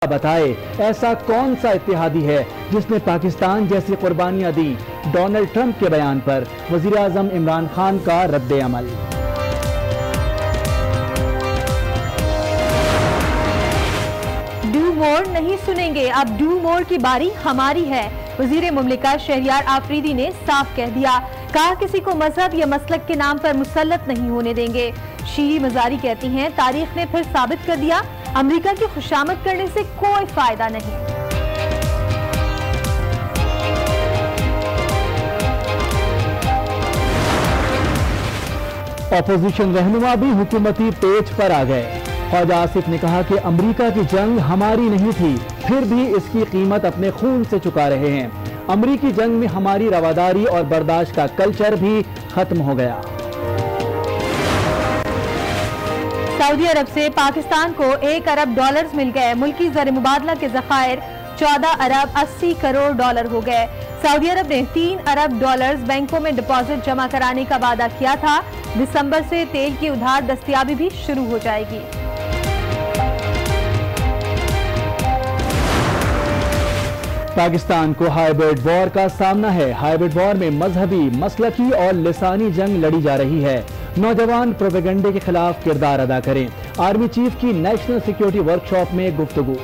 बताए ऐसा कौन सा इत्तेहादी है जिसने पाकिस्तान जैसी कुर्बानियां दी। डोनाल्ड ट्रंप के बयान पर वजीर आजम इमरान खान का रद्द अमल। डू मोर नहीं सुनेंगे, अब डू मोर की बारी हमारी है। वजीर मुमलिका शहरियार आफरीदी ने साफ कह दिया, कहा किसी को मजहब या मसलक के नाम पर मुसल्लत नहीं होने देंगे। शीरी मजारी कहती हैं, तारीख ने फिर साबित कर दिया अमेरिका की खुशामद करने से कोई फायदा नहीं। अपोजिशन रहनुमा भी हुकूमती पेच पर आ गए। ख्वाजा आसिफ ने कहा कि अमेरिका की जंग हमारी नहीं थी, फिर भी इसकी कीमत अपने खून से चुका रहे हैं। अमेरिकी जंग में हमारी रवादारी और बर्दाश्त का कल्चर भी खत्म हो गया। सऊदी अरब से पाकिस्तान को 1 अरब डॉलर्स मिल गए। मुल्की ज़र मुबादला के ज़खायर 14 अरब 80 करोड़ डॉलर हो गए। सऊदी अरब ने 3 अरब डॉलर्स बैंकों में डिपॉजिट जमा कराने का वादा किया था। दिसंबर से तेल की उधार दस्तयाबी भी शुरू हो जाएगी। पाकिस्तान को हाइब्रिड वॉर का सामना है। हाइब्रिड वॉर में मजहबी, मसलकी और लिसानी जंग लड़ी जा रही है। नौजवान प्रोपेगेंडे के खिलाफ किरदार अदा करें। आर्मी चीफ की नेशनल सिक्योरिटी वर्कशॉप में गुफ्तगू।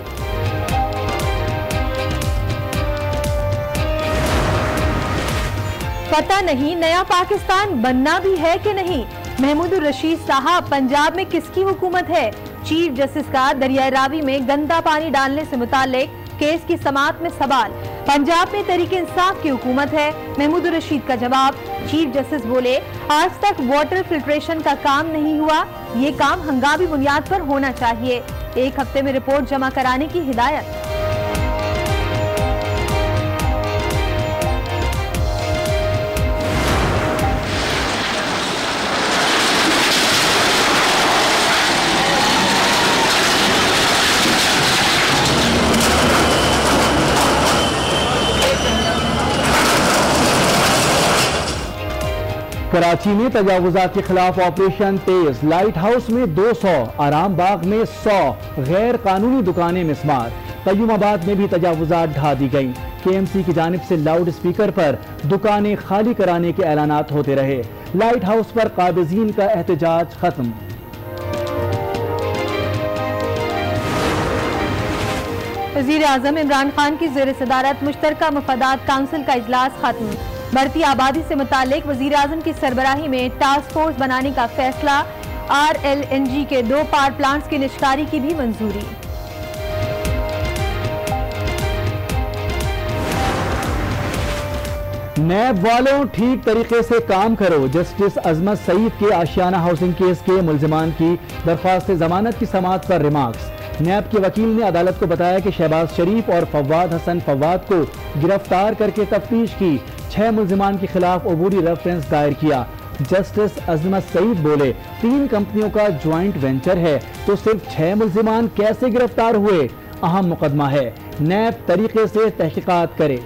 पता नहीं नया पाकिस्तान बनना भी है कि नहीं। महमूदुर रशीद साहब, पंजाब में किसकी हुकूमत है? चीफ जस्टिस का दरियाई रावी में गंदा पानी डालने से मुताल्लिक केस की समाअत में सवाल। पंजाब में तहरीक इंसाफ की हुकूमत है। महमूदुर रशीद का जवाब। चीफ जस्टिस बोले, आज तक वाटर फिल्ट्रेशन का काम नहीं हुआ, ये काम हंगामी बुनियाद पर होना चाहिए। 1 हफ्ते में रिपोर्ट जमा कराने की हिदायत। कराची में तजावुजात के खिलाफ ऑपरेशन तेज। लाइट हाउस में 200, आराम बाग में 100 गैर कानूनी दुकानें मिसमार। कयूमाबाद में भी तजावुजात ढा दी गई। KMC की जानिब से लाउड स्पीकर पर दुकानें खाली कराने के ऐलानात होते रहे। लाइट हाउस पर काबिजीन का एहतजाज खत्म। वज़ीर आज़म इमरान खान की ज़ेर सदारत मुश्तरका मफादात काउंसिल का इजलास खत्म। बढ़ती आबादी से मुताल्लिक वज़ीर आज़म की सरबराही में टास्क फोर्स बनाने का फैसला। RLNG के 2 पावर प्लांट्स की निष्कारी की भी मंजूरी। नैब वालों, ठीक तरीके से काम करो। जस्टिस अजमत सईद के आशियाना हाउसिंग केस के मुल्जिमान की दरख्वास्त जमानत की समाअत पर रिमार्क्स। नैब के वकील ने अदालत को बताया कि शहबाज शरीफ और फवाद हसन फवाद को गिरफ्तार करके तफ्तीश की। 6 मुल्जिमान के खिलाफ अबूरी रेफरेंस दायर किया। जस्टिस अजमत सईद बोले, 3 कंपनियों का ज्वाइंट वेंचर है तो सिर्फ 6 मुल्जिमान कैसे गिरफ्तार हुए? अहम मुकदमा है, नैब तरीके से तहकीकात करे।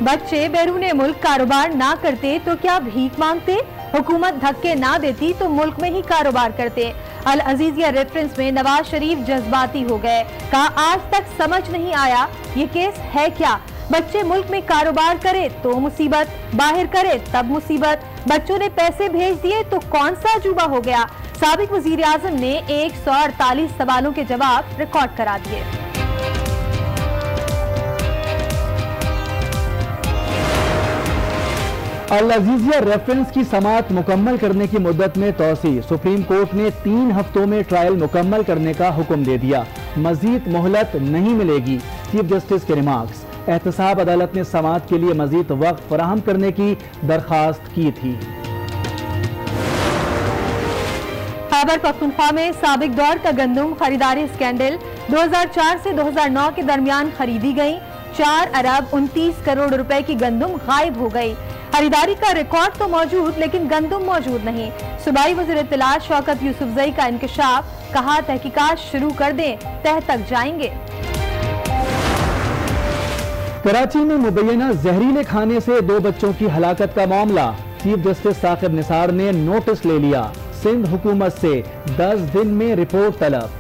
बच्चे बैरूने मुल्क कारोबार ना करते तो क्या भीख मांगते? हुकूमत धक्के ना देती तो मुल्क में ही कारोबार करते। अल अजीजिया रेफरेंस में नवाज शरीफ जज्बाती हो गए। कहा, आज तक समझ नहीं आया ये केस है क्या। बच्चे मुल्क में कारोबार करे तो मुसीबत, बाहर करे तब मुसीबत। बच्चों ने पैसे भेज दिए तो कौन सा अजूबा हो गया। साबिक वजीर आजम ने 148 सवालों के जवाब रिकॉर्ड करा दिए। अल अजीजिया रेफरेंस की समाअत मुकम्मल करने की मुद्दत में तोसी। सुप्रीम कोर्ट ने 3 हफ्तों में ट्रायल मुकम्मल करने का हुक्म दे दिया। मजीद मोहलत नहीं मिलेगी। चीफ जस्टिस के रिमार्क्स। एहतसाब अदालत ने समाअत के लिए मजीद वक्त फराहम करने की दरखास्त की थी। खैबर पख्तूनख्वा में साबिक दौर का गंदम खरीदारी स्कैंडल। 2004 से 2009 के दरमियान खरीदी गई 4 अरब 29 करोड़ रुपए की गंदम गायब हो गई। खरीदारी का रिकॉर्ड तो मौजूद लेकिन गंदम मौजूद नहीं। सूबाई वज़ीर इत्तलात शौकत यूसुफजई का इंकशाफ। कहा, तहकीकात शुरू कर दें, तह तक जाएंगे। कराची में मुबैना जहरीले खाने से 2 बच्चों की हलाकत का मामला। चीफ जस्टिस साकिब निसार ने नोटिस ले लिया। सिंध हुकूमत से 10 दिन में रिपोर्ट तलब।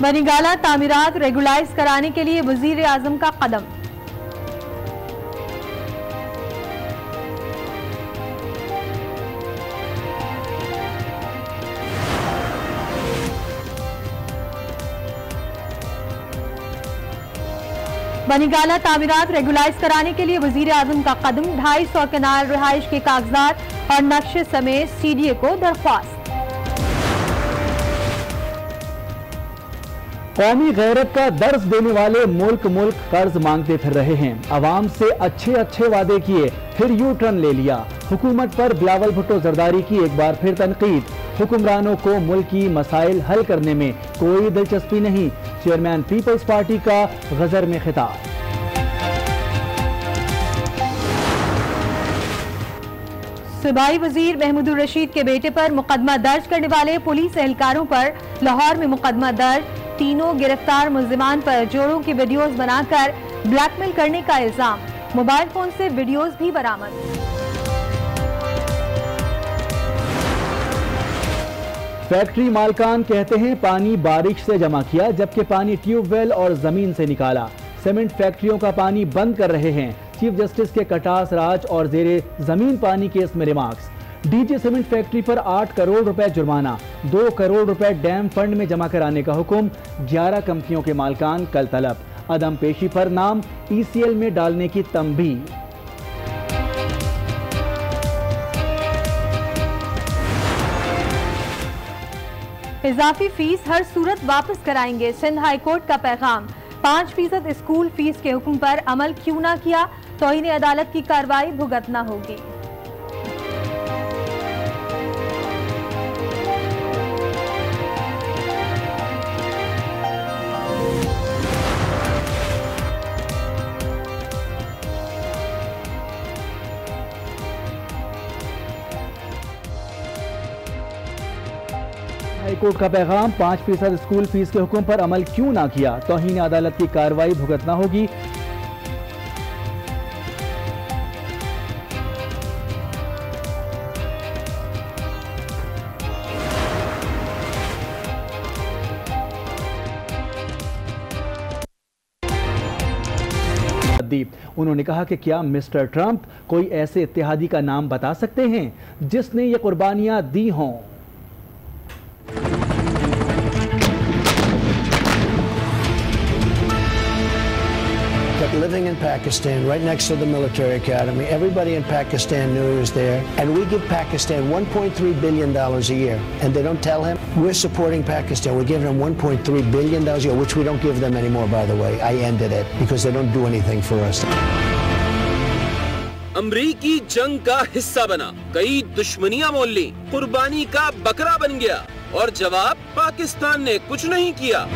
बनीगाला तामीरात रेगुलाइज कराने के लिए वजीर आजम का कदम। बनीगाला तामीरात रेगुलाइज कराने के लिए वजीर आजम का कदम। 250 कनाल रिहाइश के कागजात और नक्शे समेत सीडीए को दरख्वास्त। कौमी गैरत का दर्ज देने वाले मुल्क कर्ज मांगते फिर रहे हैं। अवाम से अच्छे वादे किए, फिर यू टर्न ले लिया। हुकूमत पर बिलावल भुट्टो जरदारी की एक बार फिर तनकीद। हुक्मरानों को मुल्की मसाइल हल करने में कोई दिलचस्पी नहीं, चेयरमैन पीपल्स पार्टी का गजर में खिताब। सूबाई वजीर महमूदुर रशीद के बेटे पर मुकदमा दर्ज करने वाले पुलिस एहलकारों पर लाहौर में मुकदमा दर्ज। तीनों गिरफ्तार मुल्जिमान पर जोड़ों की वीडियोस बनाकर ब्लैकमेल करने का इल्जाम। मोबाइल फोन से वीडियोस भी बरामद। फैक्ट्री मालकान कहते हैं पानी बारिश से जमा किया, जबकि पानी ट्यूबवेल और जमीन से निकाला। सीमेंट फैक्ट्रियों का पानी बंद कर रहे हैं। चीफ जस्टिस के कटास राज और जेरे जमीन पानी केस में रिमार्क्स। डीजी सीमेंट फैक्ट्री पर 8 करोड़ रुपए जुर्माना, 2 करोड़ रुपए डैम फंड में जमा कराने का हुक्म। 11 कंपनियों के मालकान कल तलब। अदम पेशी पर नाम ईसीएल में डालने की तंबीह। इजाफी फीस हर सूरत वापस कराएंगे, सिंध हाई कोर्ट का पैगाम। 5% स्कूल फीस के हुक्म पर अमल क्यों ना किया, तौहीन अदालत की कार्रवाई भुगतना होगी। हाईकोर्ट का पैगाम। 5% स्कूल फीस के हुक्म पर अमल क्यों ना किया, तौहीन अदालत की कार्रवाई भुगतना होगी। उन्होंने कहा कि क्या मिस्टर ट्रंप कोई ऐसे इत्तेहादी का नाम बता सकते हैं जिसने ये कुर्बानियां दी हों। Living in Pakistan, right next to the military academy. Everybody in Pakistan knew he was there. And we give Pakistan $1.3 billion a year. And they don't tell him. We're supporting Pakistan. We're giving them $1.3 billion a year, which we don't give them anymore, by the way. I ended it because they don't do anything for us. अमरीकी जंग का हिस्सा बना, कई दुश्मनियां मोल ली, कुर्बानी का बकरा बन गया और जवाब पाकिस्तान ने कुछ नहीं किया।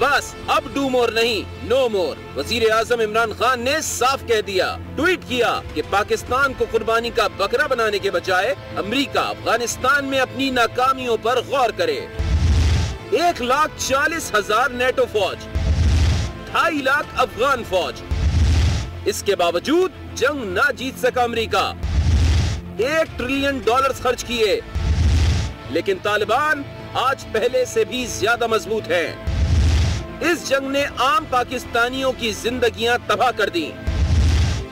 बस अब डू मोर नहीं, नो मोर। वजीर आजम इमरान खान ने साफ कह दिया, ट्वीट किया कि पाकिस्तान को कुर्बानी का बकरा बनाने के बजाय अमेरिका अफगानिस्तान में अपनी नाकामियों पर गौर करे। 1,40,000 नेटो फौज, 2.5 लाख अफगान फौज, इसके बावजूद जंग ना जीत सका अमेरिका। $1 ट्रिलियन खर्च किए, लेकिन तालिबान आज पहले से भी ज्यादा मजबूत है। इस जंग ने आम पाकिस्तानियों की जिंदगियां तबाह कर दी।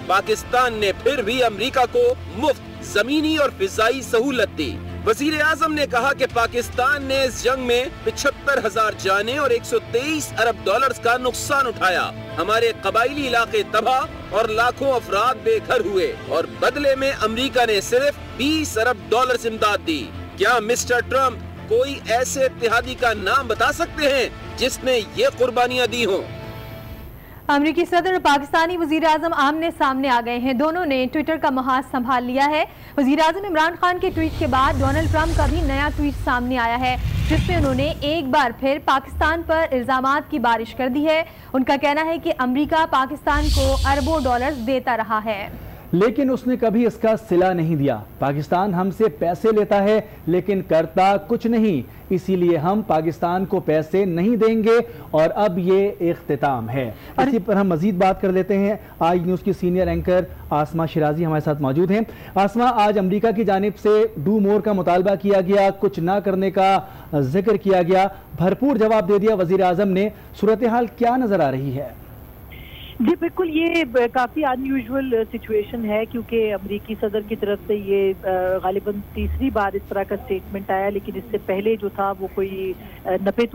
पाकिस्तान ने फिर भी अमेरिका को मुफ्त जमीनी और फिजाई सहूलत दी। वजीर आजम ने कहा कि पाकिस्तान ने इस जंग में 75,000 जानें और $123 अरब का नुकसान उठाया। हमारे कबाइली इलाके तबाह और लाखों अफराद बेघर हुए और बदले में अमेरिका ने सिर्फ $20 अरब इमदाद दी। क्या मिस्टर ट्रंप कोई ऐसे इत्तेहादी का नाम बता सकते हैं जिसने ये कुर्बानियां दी हों? अमरीकी सदर और पाकिस्तानी वजीर आजम आमने सामने आ गए हैं। दोनों ने ट्विटर का महाज संभाल लिया है। वजीर आजम इमरान खान के ट्वीट के बाद डोनाल्ड ट्रंप का भी नया ट्वीट सामने आया है, जिसमें उन्होंने एक बार फिर पाकिस्तान पर इल्जामात की बारिश कर दी है। उनका कहना है कि अमरीका पाकिस्तान को अरबों डॉलर्स देता रहा है, लेकिन उसने कभी इसका सिला नहीं दिया। पाकिस्तान हमसे पैसे लेता है लेकिन करता कुछ नहीं, इसीलिए हम पाकिस्तान को पैसे नहीं देंगे और अब ये इख्तिताम है। इसी पर हम मजीद बात कर लेते हैं। आज न्यूज़ की सीनियर एंकर आसमा शिराजी हमारे साथ मौजूद हैं। आसमा, आज अमेरिका की जानिब से डू मोर का मुतालबा किया गया, कुछ ना करने का जिक्र किया गया, भरपूर जवाब दे दिया वजीर आजम ने। सूरत हाल क्या नजर आ रही है? जी बिल्कुल, ये काफ़ी अनयूजुअल सिचुएशन है क्योंकि अमरीकी सदर की तरफ से ये गालिबन तीसरी बार इस तरह का स्टेटमेंट आया, लेकिन इससे पहले जो था वो कोई नपे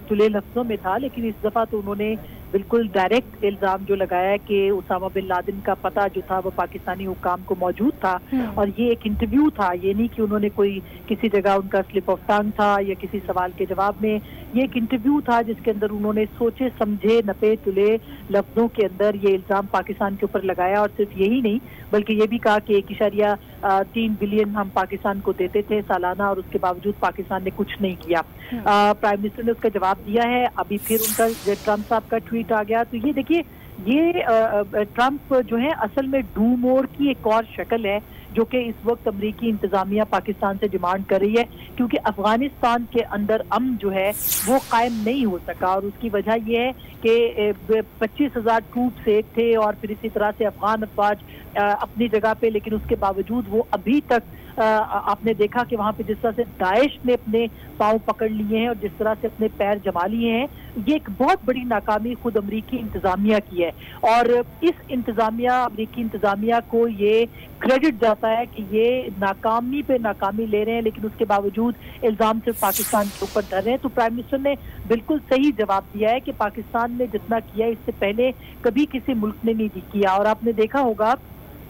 तुले लफ्ज़ों में था। लेकिन इस दफ़ा तो उन्होंने बिल्कुल डायरेक्ट इल्ज़ाम जो लगाया कि उसामा बिन लादेन का पता जो था वो पाकिस्तानी हुक्काम को मौजूद था और ये एक इंटरव्यू था, ये नहीं कि उन्होंने कोई किसी जगह उनका स्लिप ऑफ टंग था या किसी सवाल के जवाब में। ये एक इंटरव्यू था जिसके अंदर उन्होंने सोचे समझे नपे तुले लफ्जों के अंदर ये इल्ज़ाम पाकिस्तान के ऊपर लगाया और सिर्फ यही नहीं बल्कि ये भी कहा कि 1.3 बिलियन हम पाकिस्तान को देते थे सालाना और उसके बावजूद पाकिस्तान ने कुछ नहीं किया। प्राइम मिनिस्टर ने उसका जवाब दिया है। अभी फिर उनका ट्रंप साहब का ट्वीट आ गया। तो ये देखिए, ये ट्रंप जो है असल में डू मोर की एक और शक्ल है जो कि इस वक्त अमरीकी इंतजामिया पाकिस्तान से डिमांड कर रही है, क्योंकि अफगानिस्तान के अंदर अमन जो है वो कायम नहीं हो सका और उसकी वजह यह है कि 25,000 ट्रूप्स एक थे और फिर इसी तरह से अफगान अफवाज अपनी जगह पे, लेकिन उसके बावजूद वो अभी तक आपने देखा कि वहां पे जिस तरह से दाइश ने अपने पांव पकड़ लिए हैं और जिस तरह से अपने पैर जमा लिए हैं, ये एक बहुत बड़ी नाकामी खुद अमरीकी इंतजामिया की है। और इस अमरीकी इंतजामिया को ये क्रेडिट जाता है कि ये नाकामी पे नाकामी ले रहे हैं, लेकिन उसके बावजूद इल्जाम सिर्फ पाकिस्तान के ऊपर धर रहे हैं। तो प्राइम मिनिस्टर ने बिल्कुल सही जवाब दिया है कि पाकिस्तान ने जितना किया इससे पहले कभी किसी मुल्क ने नहीं किया। और आपने देखा होगा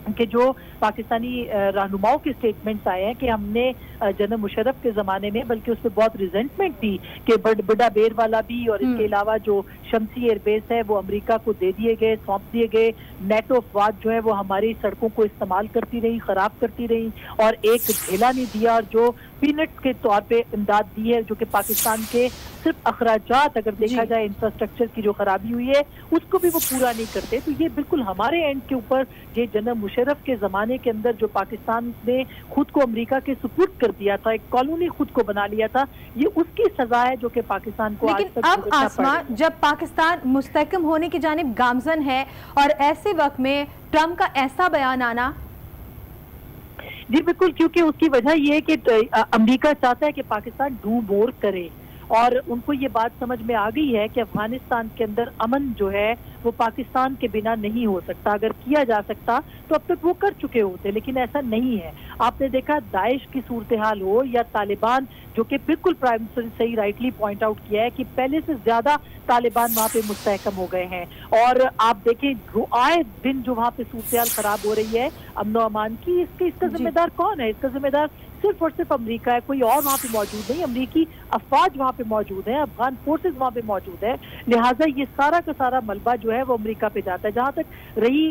कि जो पाकिस्तानी रहनुमाओं के स्टेटमेंट्स आए हैं कि हमने जनरल मुशर्रफ के ज़माने में, बल्कि उस पर बहुत रिजेंटमेंट थी कि बड़ा बेर वाला भी और इसके अलावा जो शमसी एयरबेस है वो अमेरिका को दे दिए गए, सौंप दिए गए। नेटो अफवाज जो है वो हमारी सड़कों को इस्तेमाल करती रही, ख़राब करती रही और एक ढेला नहीं दिया। और जो पीनट के तौर पे इमदाद दी है जो कि पाकिस्तान के सिर्फ अखराजात अगर देखा जाए इंफ्रास्ट्रक्चर की जो खराबी हुई है उसको भी वो पूरा नहीं करते। तो ये बिल्कुल हमारे एंड के ऊपर ये जनरल मुशर्रफ के ज़माने के अंदर जो पाकिस्तान ने खुद को अमेरिका के सुपुर्द कर दिया था, एक कॉलोनी खुद को बना लिया था, ये उसकी सजा है जो कि पाकिस्तान को। लेकिन अब आसमा, जब पाकिस्तान मुस्तहकम होने की जानिब गामजन है और ऐसे वक्त में ट्रंप का ऐसा बयान आना। जी बिल्कुल, क्योंकि उसकी वजह यह है कि अमेरिका चाहता है कि पाकिस्तान डू मोर करे और उनको ये बात समझ में आ गई है कि अफगानिस्तान के अंदर अमन जो है वो पाकिस्तान के बिना नहीं हो सकता। अगर किया जा सकता तो अब तक वो कर चुके होते, लेकिन ऐसा नहीं है। आपने देखा दाइश की सूरत हाल हो या तालिबान, जो कि बिल्कुल प्राइम मिनिस्टर ने सही राइटली पॉइंट आउट किया है कि पहले से ज्यादा तालिबान वहाँ पे मुस्तहकम हो गए हैं। और आप देखें आए दिन जो वहाँ पे सूरत हाल खराब हो रही है अमन अमान की, इसका जिम्मेदार कौन है? इसका जिम्मेदार सिर्फ और सिर्फ अमेरिका है, कोई और वहाँ पे मौजूद नहीं। अमेरिकी अफवाज वहाँ पे मौजूद है, अफगान फोर्सेज वहाँ पे मौजूद है, लिहाजा ये सारा का सारा मलबा जो है वो अमेरिका पे जाता है। जहाँ तक रही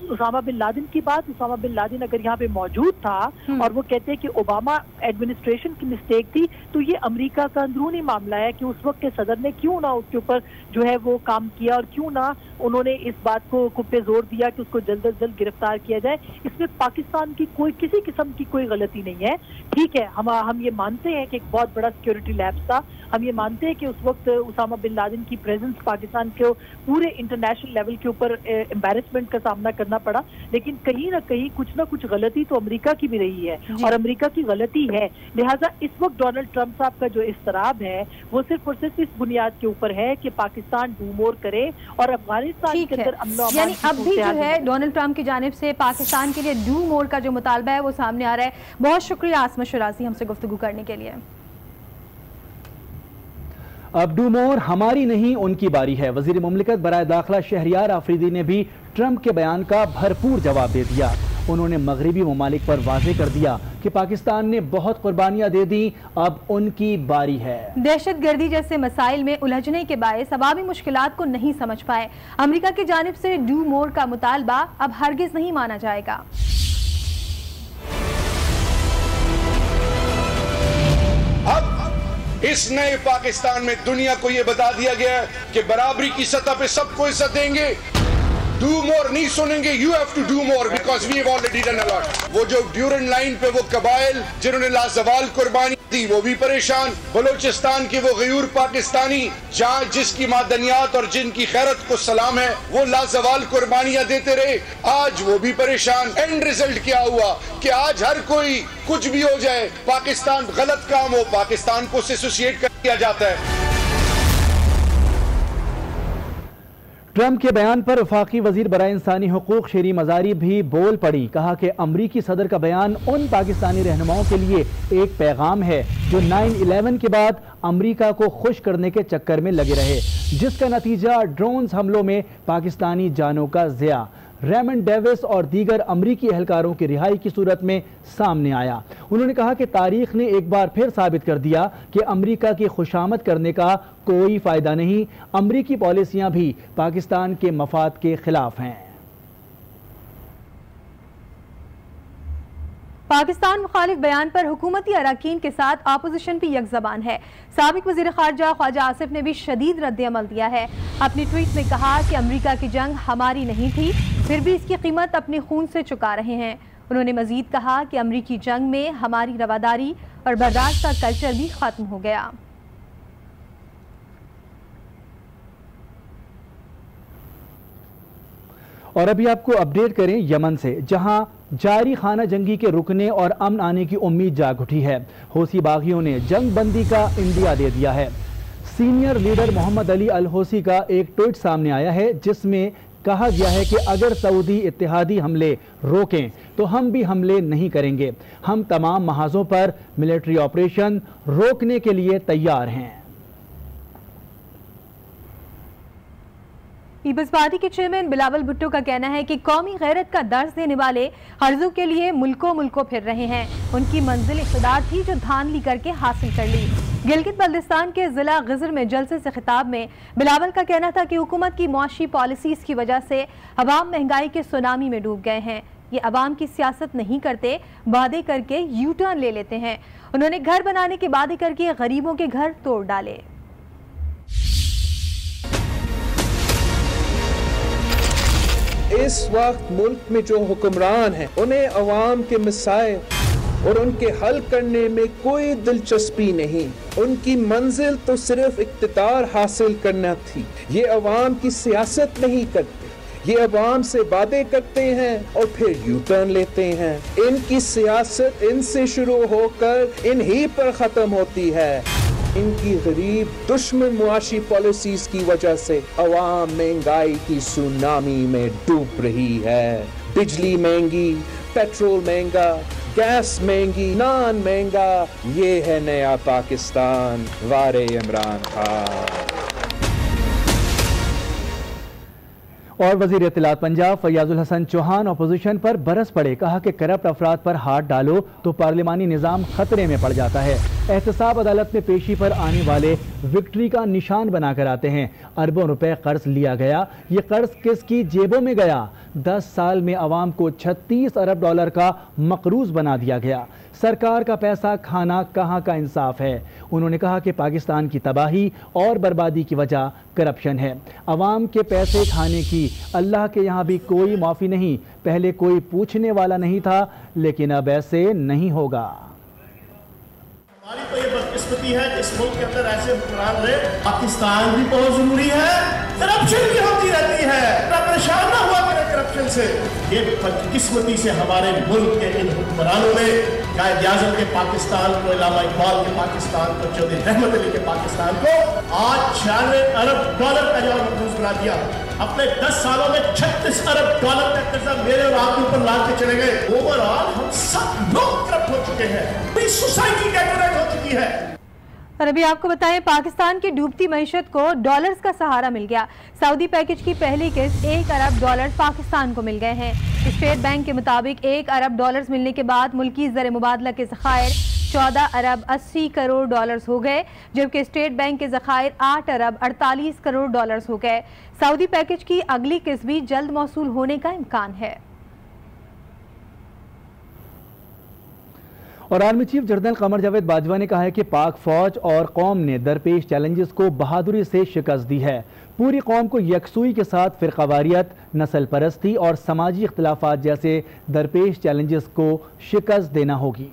उसामा बिन लादेन की बात, उसामा बिन लादेन अगर यहाँ पे मौजूद था और वो कहते हैं कि ओबामा एडमिनिस्ट्रेशन की मिस्टेक थी, तो ये अमेरिका का अंदरूनी मामला है कि उस वक्त के सदर ने क्यों ना उसके ऊपर जो है वो काम किया और क्यों ना उन्होंने इस बात को पे जोर दिया कि उसको जल्द अज जल्द गिरफ्तार किया जाए। इसमें पाकिस्तान की कोई किसी किस्म की कोई गलती नहीं है। ठीक है, हम ये मानते हैं कि एक बहुत बड़ा सिक्योरिटी लैप्स था, हम ये मानते हैं कि उस वक्त उसामा बिन लादेन की प्रेजेंस पाकिस्तान के पूरे इंटरनेशनल लेवल के ऊपर एम्बैरेसमेंट का सामना करना पड़ा, लेकिन कहीं ना कहीं कुछ ना कुछ गलती तो अमेरिका की भी रही है और अमेरिका की गलती है। लिहाजा इस वक्त डोनाल्ड ट्रंप साहब का जो इस्तराब है वो सिर्फ और सिर्फ इस बुनियाद के ऊपर है कि पाकिस्तान डू मोर करे और अफगानिस्तान के अंदर अमन और यानी अब भी जो है डोनाल्ड ट्रंप की जानिब से पाकिस्तान के लिए डू मोर का जो मुतालबा है वो सामने आ रहा है। बहुत शुक्रिया आसमा शिराजी हमसे गुफ्तगू करने के लिए। अब डू मोर हमारी नहीं उनकी बारी है। वजीर मुमलिकत बराए दाखिला शहरियार आफरीदी ने भी ट्रंप के बयान का भरपूर जवाब दे दिया। उन्होंने मगरबी ममालिक पर वाज़ेह कर दिया कि पाकिस्तान ने बहुत कुर्बानियां दे दी, अब उनकी बारी है। दहशत गर्दी जैसे मसाइल में उलझने के बायस अवामी मुश्किलात को नहीं समझ पाए। अमेरिका की जानिब से डू मोर का मुतालबा अब हरगिज नहीं माना जाएगा। अब इस नए पाकिस्तान में दुनिया को यह बता दिया गया है कि बराबरी की सतह पे सबको इज्जत देंगे। डू मोर नहीं सुनेंगे, you have to do more because we have already done a lot. वो जो ड्यूरन लाइन पे वो कबाइल जिन्होंने लाजवाल कुर्बानी दी वो भी परेशान। बलोचिस्तान के वो गयूर पाकिस्तानी जहाँ जिसकी मादनियात और जिनकी खैरत को सलाम है वो लाजवाल कुर्बानियां देते रहे, आज वो भी परेशान। एंड रिजल्ट क्या हुआ कि आज हर कोई कुछ भी हो जाए, पाकिस्तान गलत काम हो, पाकिस्तान को एसोसिएट कर दिया जाता है। ट्रंप के बयान पर वफाकी वजीर बराए इंसानी हुकूक शेरी मजारी भी बोल पड़ी। कहा कि अमरीकी सदर का बयान उन पाकिस्तानी रहनुमाओं के लिए एक पैगाम है जो 9/11 के बाद अमरीका को खुश करने के चक्कर में लगे रहे, जिसका नतीजा ड्रोन्स हमलों में पाकिस्तानी जानों का ज़िया। रेमंड डेविस और दीगर अमरीकी एहलकारों की रिहाई की सूरत में सामने आया। उन्होंने कहा कि तारीख ने एक बार फिर साबित कर दिया कि अमरीका की खुशामद करने का कोई फ़ायदा नहीं। अमरीकी पॉलिसियां भी पाकिस्तान के मफाद के खिलाफ हैं। पाकिस्तान मुखालिफ बयान पर हुकूमती अरकान के साथ अपोजिशन भी यकज़बान है। साबिक वज़ीर ख़ारजा ख्वाजा आसिफ ने भी शदीद रद्द-ए-अमल दिया है। अपनी ट्वीट में कहा कि अमरीका की जंग हमारी नहीं थी, फिर भी इसकी कीमत अपने खून से चुका रहे हैं। उन्होंने मजीद कहा कि अमरीकी जंग में हमारी रवादारी और बर्दाश्त का कल्चर भी खत्म हो गया। और अभी आपको अपडेट करें यमन से, जहां जारी खाना जंगी के रुकने और अमन आने की उम्मीद जाग उठी है। हौसी बागियों ने जंग बंदी का इंदिया दे दिया है। सीनियर लीडर मोहम्मद अली अल हौसी का एक ट्वीट सामने आया है जिसमें कहा गया है कि अगर सऊदी इत्तेहादी हमले रोकें तो हम भी हमले नहीं करेंगे। हम तमाम महाजों पर मिलिट्री ऑपरेशन रोकने के लिए तैयार हैं। पीपल्स पार्टी के चेयरमैन बिलावल भुट्टो का कहना है कि कौमी गैरत का दर्ज देने वाले हर्जों के लिए मुल्को फिर रहे हैं। उनकी मंजिल इख्तिदार थी जो धांधली करके हासिल कर ली। गिलगित बल्दिस्तान के जिला गिजर में जलसे से खिताब में बिलावल का कहना था कि हुकूमत की मुआशी पॉलिसीज की वजह से अवाम महंगाई के सुनामी में डूब गए हैं। ये अवाम की सियासत नहीं करते, वादे करके यू टर्न ले लेते हैं। उन्होंने घर बनाने के वादे करके गरीबों के घर तोड़ डाले। इस वक्त मुल्क में जो हुक्मरान हैं उन्हें अवाम के मसाइल और उनके हल करने में कोई दिलचस्पी नहीं। उनकी मंजिल तो सिर्फ इख्तियार हासिल करना थी। ये अवाम की सियासत नहीं करते, ये अवाम से वादे करते हैं और फिर यू टर्न लेते हैं। इनकी सियासत इनसे शुरू होकर इन्हीं पर ख़त्म होती है। इनकी गरीब दुश्मन मुआशी पॉलिसीज की वजह से अवाम महंगाई की सुनामी में डूब रही है। बिजली महंगी, पेट्रोल महंगा, गैस महंगी, नान महंगा। ये है नया पाकिस्तान वारे इमरान खान। और वजीर इत्तलात पंजाब फैयाजुल हसन चौहान अपोजिशन पर बरस पड़े। कहा कि करप्ट अफराद पर हाथ डालो तो पार्लिमानी निज़ाम खतरे में पड़ जाता है। एहतसाब अदालत में पेशी पर आने वाले विक्ट्री का निशान बनाकर आते हैं। अरबों रुपए कर्ज लिया गया, ये कर्ज किसकी जेबों में गया? 10 साल में अवाम को 36 अरब डॉलर का मकरूज बना दिया गया। सरकार का पैसा खाना कहाँ का इंसाफ है? उन्होंने कहा कि पाकिस्तान की तबाही और बर्बादी की वजह करप्शन है। अवाम के पैसे खाने की अल्लाह के यहाँ भी कोई माफ़ी नहीं। पहले कोई पूछने वाला नहीं था, लेकिन अब ऐसे नहीं होगा। हमारी तो ये बदकिस्मती है इस मुल्क के अंदर ऐसे हुक्मरान रहे। पाकिस्तान भी बहुत जरूरी है, करप्शन भी होती रहती है, परेशान ना हुआ करें करप्शन से। ये बदकिस्मती से हमारे मुल्क के इन हुक्मरानों ने कायद आज़म के पाकिस्तान को, अल्लामा इकबाल के पाकिस्तान को, चौधरी रहमत अली के पाकिस्तान को आज 96 अरब डॉलर का जो मकरूज बना दिया। अपने 10 सालों में 36 अरब डॉलर का कर्जा मेरे और आपके ऊपर लाद के चले गए। ओवरऑल हम सब लोग करप्ट हो चुके हैं, पूरी सोसाइटी डेकोरेट हो चुकी है। और अभी आपको बताएं, पाकिस्तान की डूबती मईशत को डॉलर्स का सहारा मिल गया। सऊदी पैकेज की पहली किस्त $1 अरब पाकिस्तान को मिल गए हैं। स्टेट बैंक के मुताबिक $1 अरब मिलने के बाद मुल्की ज़र मुबादला के ज़खायर $14 अरब 80 करोड़ हो गए, जबकि स्टेट बैंक के ज़खायर $8 अरब 48 करोड़ हो गए। सऊदी पैकेज की अगली किस्त भी जल्द मौसूल होने का इम्कान है। और army chief general Qamar Javed Bajwa ने कहा है कि पाक फौज और कौम ने दरपेश चैलेंजेस को बहादुरी से शिकस्त दी है। पूरी कौम को यकसुई के साथ फिरकावारियत, नस्ल परस्ती और समाजी इख्तिलाफात जैसे दरपेश चैलेंजेस को शिकस्त देना होगी।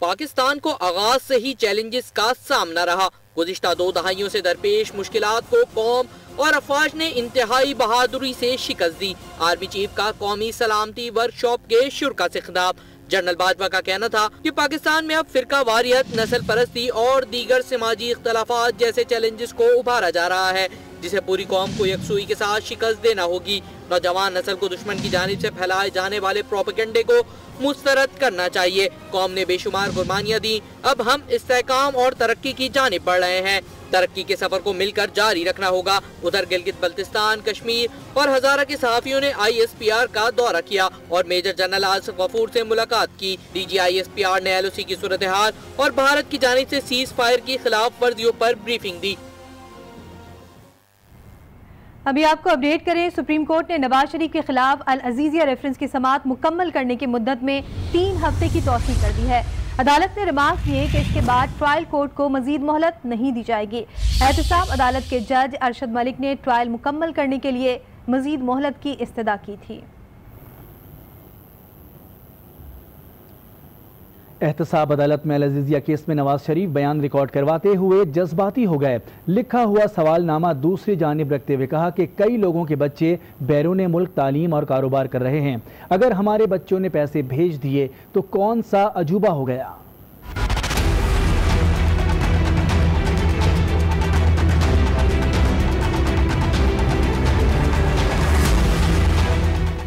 पाकिस्तान को आगाज से ही चैलेंजेस का सामना रहा। गुज़िश्ता 2 दहाइयों से दरपेश मुश्किलात को कौम और अफवाज ने इंतहाई बहादुरी से शिकस्त दी। आर्मी चीफ का कौमी सलामती वर्कशॉप के शुरा से खिताब। जनरल बाजवा का कहना था कि पाकिस्तान में अब फिरका वारियत, नस्ल परस्ती और दीगर समाजी इख्तलाफात जैसे चैलेंजेस को उभारा जा रहा है, जिसे पूरी कौम को यकसुई के साथ शिकस्त देना होगी। नौजवान नस्ल को दुश्मन की जानिब से फैलाए जाने वाले प्रोपेगेंडे को मुस्तरद करना चाहिए। कौम ने बेशुमार कुर्बानियां दी, अब हम इस्तेहकाम और तरक्की की जानिब बढ़ रहे हैं। तरक्की के सफर को मिलकर जारी रखना होगा। उधर गिलगित बल्तिस्तान, कश्मीर और हजारा के सहाफियों ने ISPR का दौरा किया और मेजर जनरल आसिफ गफूर से मुलाकात की। DG ISPR ने LOC की सूरत हाल और भारत की जानिब से सीज फायर की खिलाफ वर्जियों पर ब्रीफिंग दी। अभी आपको अपडेट करें, सुप्रीम कोर्ट ने नवाज शरीफ के खिलाफ अल अजीजिया रेफरेंस की समाअत मुकम्मल करने की मुद्दत में 3 हफ्ते की तौसीह कर दी है। अदालत ने रिमार्क किए कि इसके बाद ट्रायल कोर्ट को मजीद मोहलत नहीं दी जाएगी। एहतसाब अदालत के जज अरशद मलिक ने ट्रायल मुकम्मल करने के लिए मजीद मोहलत की इस्तदा की थी। एहतसाब अदालत में अल अजीजिया केस में नवाज शरीफ बयान रिकॉर्ड करवाते हुए जज्बाती हो गए। लिखा हुआ सवालनामा दूसरी जानिब रखते हुए कहा कि कई लोगों के बच्चे बैरून मुल्क तालीम और कारोबार कर रहे हैं। अगर हमारे बच्चों ने पैसे भेज दिए तो कौन सा अजूबा हो गया।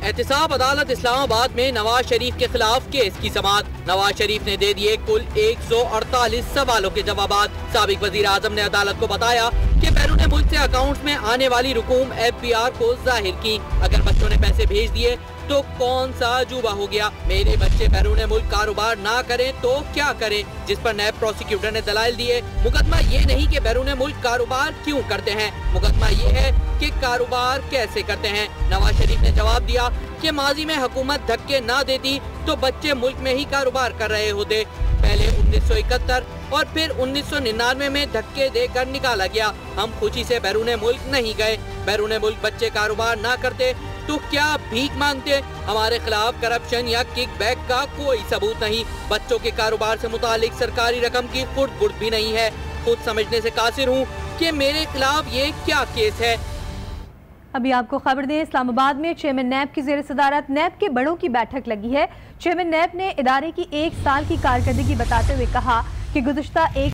एहतसाब अदालत इस्लामाबाद में नवाज शरीफ के खिलाफ केस की समाअत। नवाज शरीफ ने दे दिए कुल 148 सवालों के जवाबात। साबिक वजीर आजम ने अदालत को बताया कि बैरून मुल्क से अकाउंट्स में आने वाली रकूम FBR को जाहिर की। अगर बच्चों ने पैसे भेज दिए तो कौन सा अजूबा हो गया। मेरे बच्चे बैरून मुल्क कारोबार ना करें तो क्या करें, जिस पर नैब प्रोसिक्यूटर ने दलाइल दिए। मुकदमा ये नहीं कि बैरून मुल्क कारोबार क्यों करते हैं, मुकदमा ये है कि कारोबार कैसे करते हैं। नवाज शरीफ ने जवाब दिया कि माजी में हुकूमत धक्के ना देती तो बच्चे मुल्क में ही कारोबार कर रहे होते। पहले 1971 और फिर 1999 में धक्के देकर निकाला गया। हम खुशी से बैरून मुल्क नहीं गए। बैरून मुल्क बच्चे कारोबार ना करते तो क्या भीख मांगते। हमारे खिलाफ करप्शन या किकबैक का कोई सबूत नहीं। बच्चों के कारोबार से मुतालिक सरकारी रकम की खुर्द-बुर्द भी नहीं है। खुद समझने से कासिर हूँ कि मेरे खिलाफ ये क्या केस है। अभी आपको खबर दें, इस्लामाबाद में चेयरमैन नैब की ज़ेर सदारत नैब के बड़ों की बैठक लगी है। चेयरमैन नैब ने इदारे की 1 साल की कारकर्दगी बताते हुए कहा कि गुज़िश्ता 1